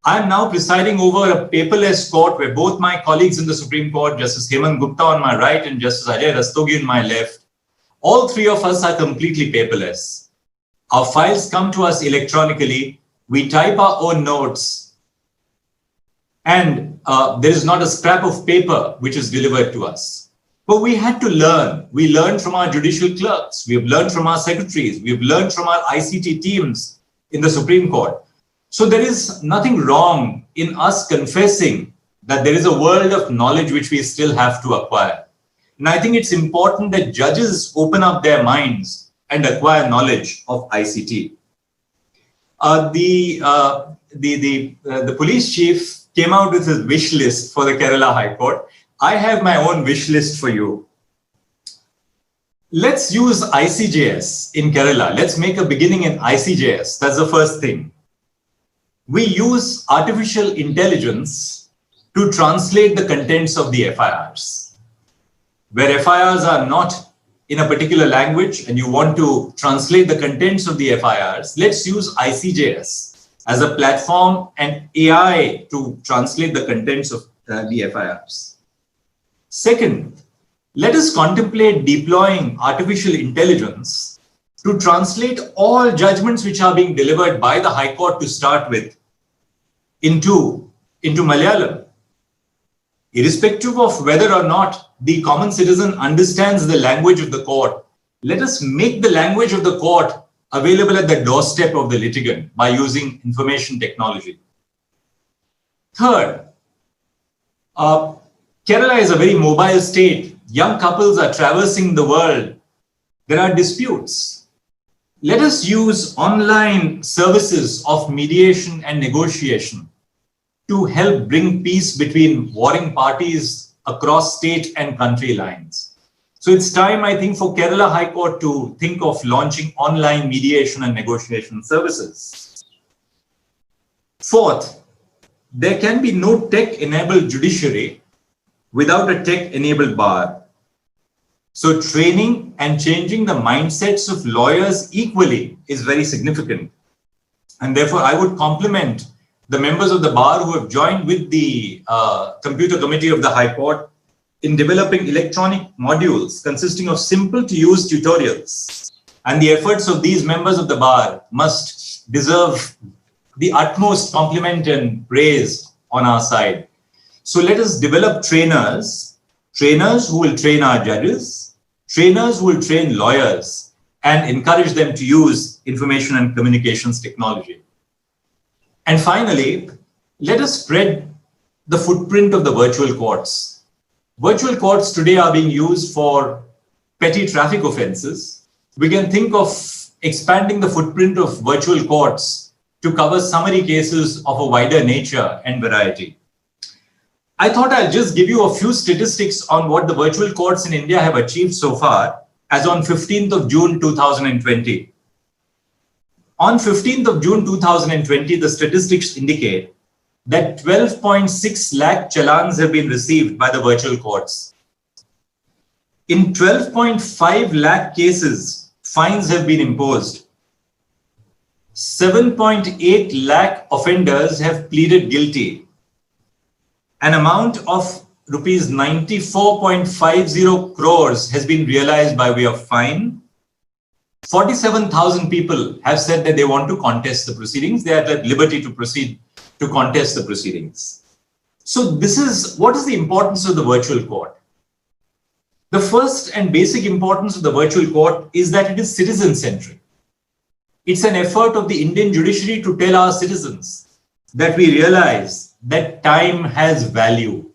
[SPEAKER 10] I am now presiding over a paperless court where both my colleagues in the Supreme Court, Justice Hemant Gupta on my right and Justice Ajay Rastogi on my left, all three of us are completely paperless. Our files come to us electronically. We type our own notes, and there is not a scrap of paper which is delivered to us. But we had to learn. We learned from our judicial clerks. We have learned from our secretaries. We have learned from our ICT teams in the Supreme Court. So there is nothing wrong in us confessing that there is a world of knowledge which we still have to acquire. And I think it's important that judges open up their minds and acquire knowledge of ICT. The police chief came out with his wish list for the Kerala High Court. I have my own wish list for you. Let's use ICJS in Kerala. Let's make a beginning in ICJS. That's the first thing. We use artificial intelligence to translate the contents of the FIRs. Where FIRs are not in a particular language and you want to translate the contents of the FIRs, let's use ICJS as a platform and AI to translate the contents of the FIRs. Second, let us contemplate deploying artificial intelligence to translate all judgments which are being delivered by the High Court to start with into Malayalam. Irrespective of whether or not the common citizen understands the language of the court, let us make the language of the court available at the doorstep of the litigant by using information technology. Third, Kerala is a very mobile state. Young couples are traversing the world. There are disputes. Let us use online services of mediation and negotiation to help bring peace between warring parties across state and country lines. So it's time, I think, for Kerala High Court to think of launching online mediation and negotiation services. Fourth, there can be no tech-enabled judiciary without a tech-enabled bar. So training and changing the mindsets of lawyers equally is very significant. And therefore, I would compliment the members of the bar who have joined with the Computer Committee of the High Court in developing electronic modules consisting of simple to use tutorials. And the efforts of these members of the bar must deserve the utmost compliment and praise on our side. So let us develop trainers who will train our judges, trainers who will train lawyers, and encourage them to use information and communications technology. And finally, let us spread the footprint of the virtual courts. Virtual courts today are being used for petty traffic offenses. We can think of expanding the footprint of virtual courts to cover summary cases of a wider nature and variety. I thought I'll just give you a few statistics on what the virtual courts in India have achieved so far as on 15th of June 2020. On 15th of June 2020, the statistics indicate that 12.6 lakh challans have been received by the virtual courts. In 12.5 lakh cases, fines have been imposed. 7.8 lakh offenders have pleaded guilty. An amount of rupees 94.50 crores has been realized by way of fine. 47,000 people have said that they want to contest the proceedings. They are at liberty to proceed to contest the proceedings. So this is, what is the importance of the virtual court? The first and basic importance of the virtual court is that it is citizen-centric. It's an effort of the Indian judiciary to tell our citizens that we realize that time has value.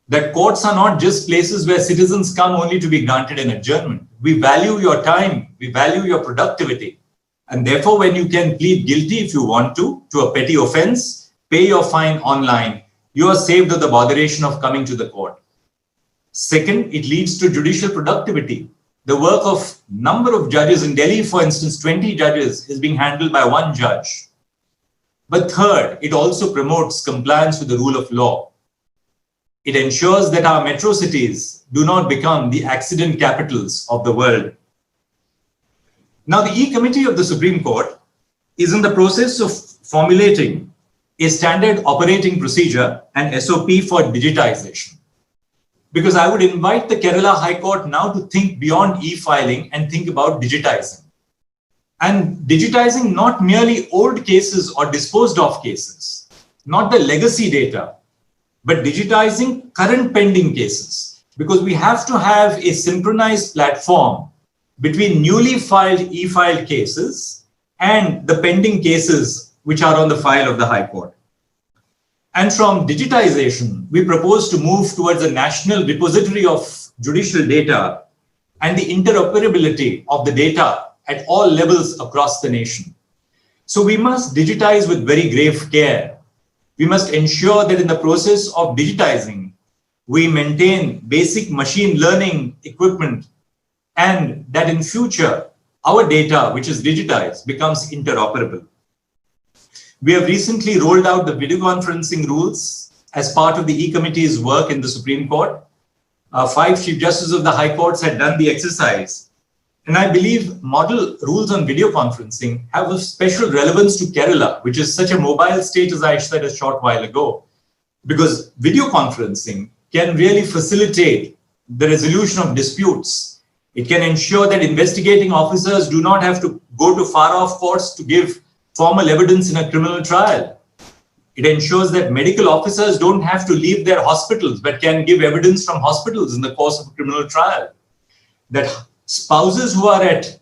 [SPEAKER 10] That courts are not just places where citizens come only to be granted an adjournment. We value your time, we value your productivity. And therefore, when you can plead guilty if you want to a petty offense, pay your fine online, you are saved of the botheration of coming to the court. Second, it leads to judicial productivity. The work of number of judges in Delhi, for instance, 20 judges is being handled by one judge. But third, it also promotes compliance with the rule of law. It ensures that our metro cities do not become the accident capitals of the world. Now, the E-Committee of the Supreme Court is in the process of formulating a standard operating procedure and SOP for digitization. Because I would invite the Kerala High Court now to think beyond e-filing and think about digitizing. And digitizing not merely old cases or disposed of cases, not the legacy data, but digitizing current pending cases. Because we have to have a synchronized platform between newly filed e-filed cases and the pending cases which are on the file of the High Court. And from digitization, we propose to move towards a national repository of judicial data and the interoperability of the data at all levels across the nation. So we must digitize with very grave care. We must ensure that in the process of digitizing, we maintain basic machine learning equipment, and that in future, our data, which is digitized, becomes interoperable. We have recently rolled out the video conferencing rules as part of the E-Committee's work in the Supreme Court. 5 Chief Justices of the High Courts had done the exercise. And I believe model rules on video conferencing have a special relevance to Kerala, which is such a mobile state, as I said a short while ago, because video conferencing can really facilitate the resolution of disputes. It can ensure that investigating officers do not have to go to far-off courts to give formal evidence in a criminal trial. It ensures that medical officers don't have to leave their hospitals, but can give evidence from hospitals in the course of a criminal trial. That spouses who are at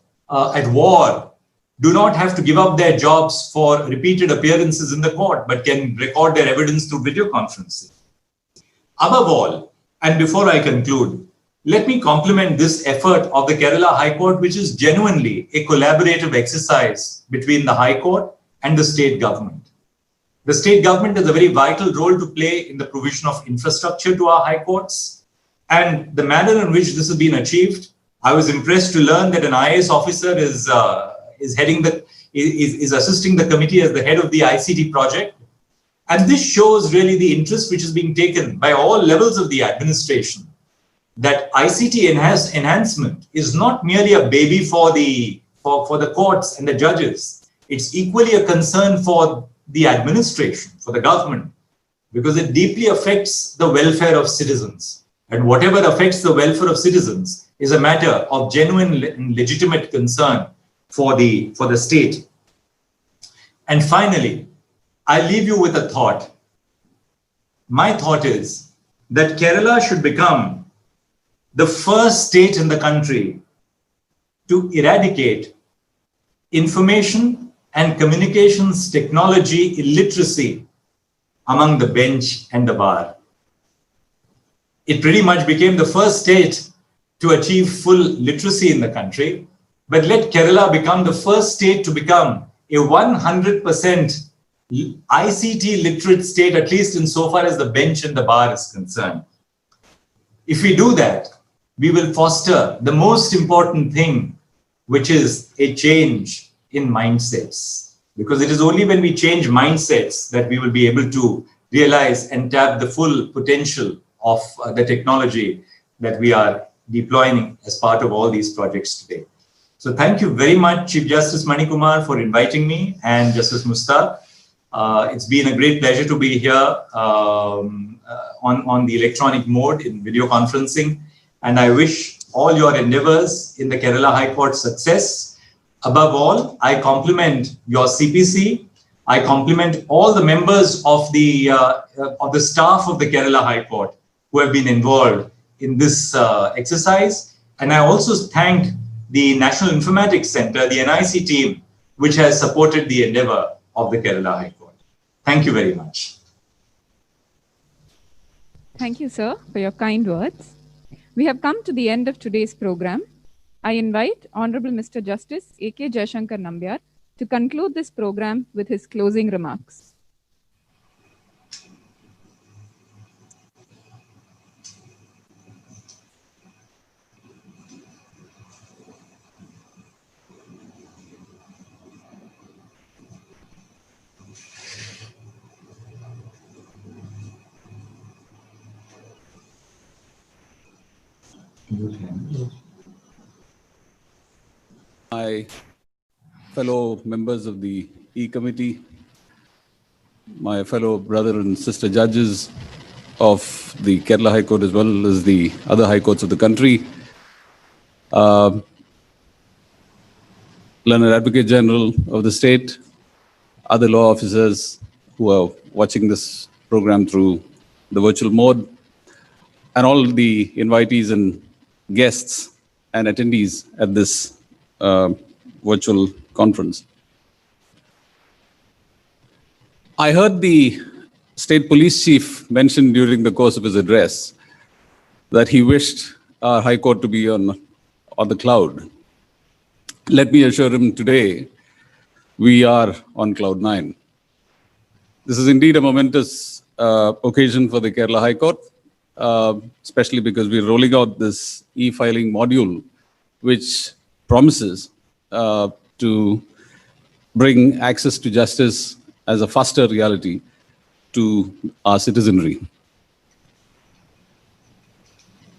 [SPEAKER 10] war do not have to give up their jobs for repeated appearances in the court, but can record their evidence through video conferencing. Above all, and before I conclude, let me compliment this effort of the Kerala High Court, which is genuinely a collaborative exercise between the High Court and the state government. The state government has a very vital role to play in the provision of infrastructure to our high courts. And the manner in which this has been achieved, I was impressed to learn that an IAS officer is assisting the committee as the head of the ICT project. And this shows really the interest which is being taken by all levels of the administration, that ICT enhancement is not merely a baby for the courts and the judges. It's equally a concern for the administration, for the government, because it deeply affects the welfare of citizens. And whatever affects the welfare of citizens is a matter of genuine and legitimate concern for the state. And finally, I leave you with a thought. My thought is that Kerala should become the first state in the country to eradicate information and communications technology illiteracy among the bench and the bar. It pretty much became the first state to achieve full literacy in the country, but let Kerala become the first state to become a 100% ICT literate state, at least insofar as the bench and the bar is concerned. If we do that, we will foster the most important thing, which is a change in mindsets. Because it is only when we change mindsets that we will be able to realize and tap the full potential of the technology that we are deploying as part of all these projects today. So thank you very much, Chief Justice Manikumar, for inviting me, and Justice Mustaq. It's been a great pleasure to be here on the electronic mode in video conferencing. And I wish all your endeavors in the Kerala High Court success. Above all, I compliment your CPC. I compliment all the members of the staff of the Kerala High Court who have been involved in this exercise. And I also thank the National Informatics Center, the NIC team, which has supported the endeavor of the Kerala High Court. Thank you very much.
[SPEAKER 2] Thank you, sir, for your kind words. We have come to the end of today's program. I invite Honorable Mr. Justice A.K. Jayashankar Nambiar to conclude this program with his closing remarks.
[SPEAKER 8] My fellow members of the E-Committee, my fellow brother and sister judges of the Kerala High Court as well as the other high courts of the country, Learned Advocate General of the state, other law officers who are watching this program through the virtual mode, and all the invitees and guests and attendees at this virtual conference. I heard the state police chief mention during the course of his address that he wished our High Court to be on the cloud. Let me assure him today, we are on cloud 9. This is indeed a momentous occasion for the Kerala High Court, especially because we're rolling out this e-filing module, which promises to bring access to justice as a faster reality to our citizenry.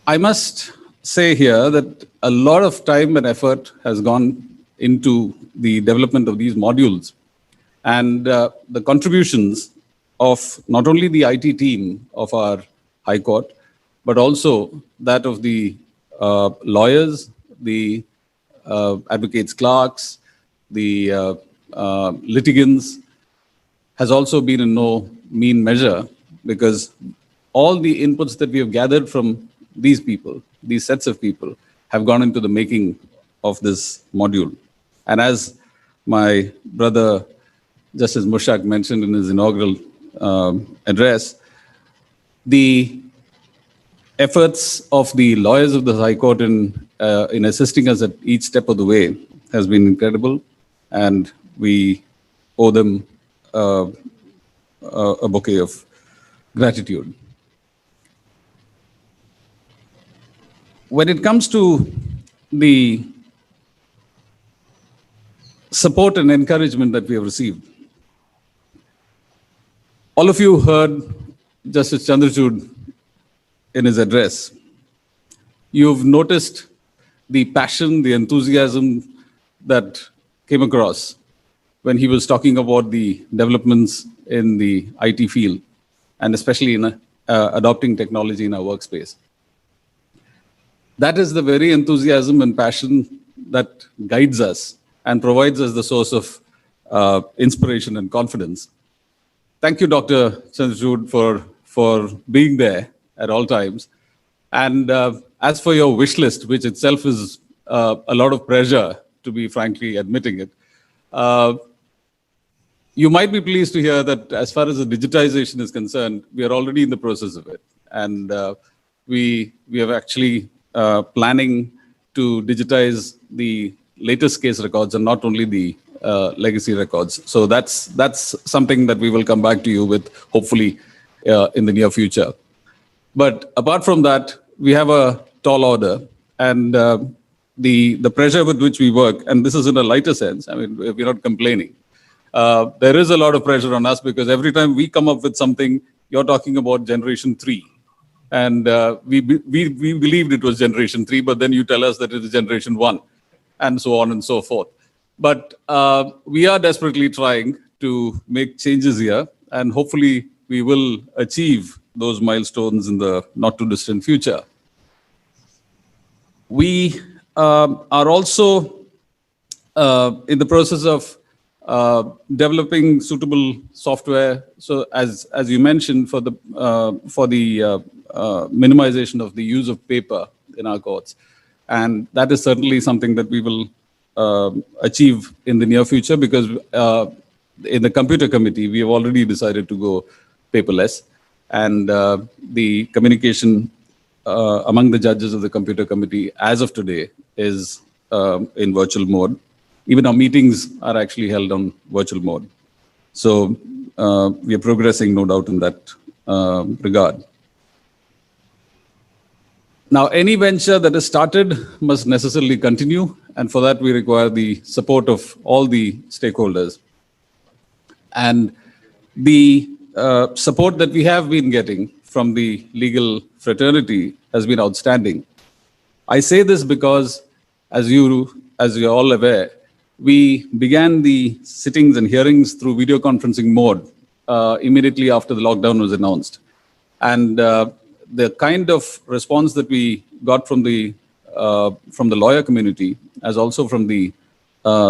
[SPEAKER 8] I must say here that a lot of time and effort has gone into the development of these modules, and the contributions of not only the IT team of our High Court, but also that of the lawyers, the advocates, clerks, the litigants, has also been in no mean measure, because all the inputs that we have gathered from these people, these sets of people, have gone into the making of this module. And as my brother Justice Mushak mentioned in his inaugural address, the efforts of the lawyers of the High Court in assisting us at each step of the way has been incredible, and we owe them a bouquet of gratitude. When it comes to the support and encouragement that we have received, all of you heard Justice Chandrachud in his address. You've noticed the passion, the enthusiasm that came across when he was talking about the developments in the IT field, and especially in adopting technology in our workspace. That is the very enthusiasm and passion that guides us and provides us the source of inspiration and confidence. Thank you, Dr. Chandrachud, for being there at all times. And as for your wish list, which itself is a lot of pressure, to be frankly admitting it, you might be pleased to hear that as far as the digitization is concerned, we are already in the process of it. And we are actually planning to digitize the latest case records and not only the legacy records. So that's something that we will come back to you with, hopefully, in the near future. But apart from that, we have a tall order, and the pressure with which we work, and this is in a lighter sense, I mean, we're not complaining. There is a lot of pressure on us because every time we come up with something, you're talking about generation 3. And we believed it was generation 3, but then you tell us that it is generation 1, and so on and so forth. But we are desperately trying to make changes here, and hopefully we will achieve those milestones in the not too distant future. We are also in the process of developing suitable software. So as you mentioned, for the minimization of the use of paper in our courts. And that is certainly something that we will achieve in the near future, because in the computer committee, we have already decided to go paperless. And the communication among the judges of the computer committee as of today is in virtual mode. Even our meetings are actually held on virtual mode. So we are progressing, no doubt, in that regard. Now, any venture that is started must necessarily continue, and for that we require the support of all the stakeholders. And the support that we have been getting from the legal fraternity has been outstanding.
[SPEAKER 11] I say this because, as you're all aware, we began the sittings and hearings through video conferencing mode immediately after the lockdown was announced. And the kind of response that we got from the lawyer community, as also from the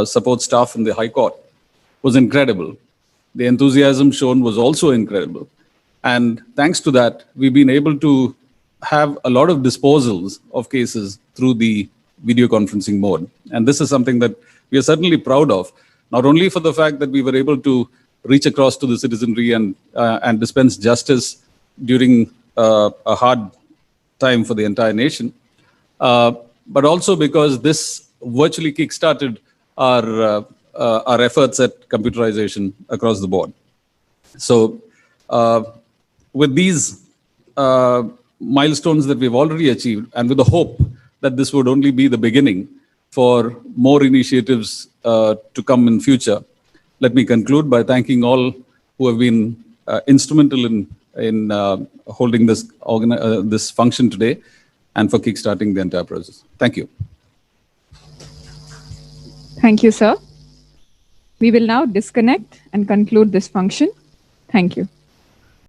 [SPEAKER 11] support staff in the High Court, was incredible. The enthusiasm shown was also incredible. And thanks to that, we've been able to have a lot of disposals of cases through the video conferencing mode. And this is something that we are certainly proud of, not only for the fact that we were able to reach across to the citizenry and dispense justice during a hard time for the entire nation, but also because this virtually kickstarted our efforts at computerization across the board. So with these milestones that we've already achieved, and with the hope that this would only be the beginning for more initiatives to come in future, let me conclude by thanking all who have been instrumental in holding this function today and for kickstarting the entire process. Thank you.
[SPEAKER 2] Thank you, sir. We will now disconnect and conclude this function. Thank you.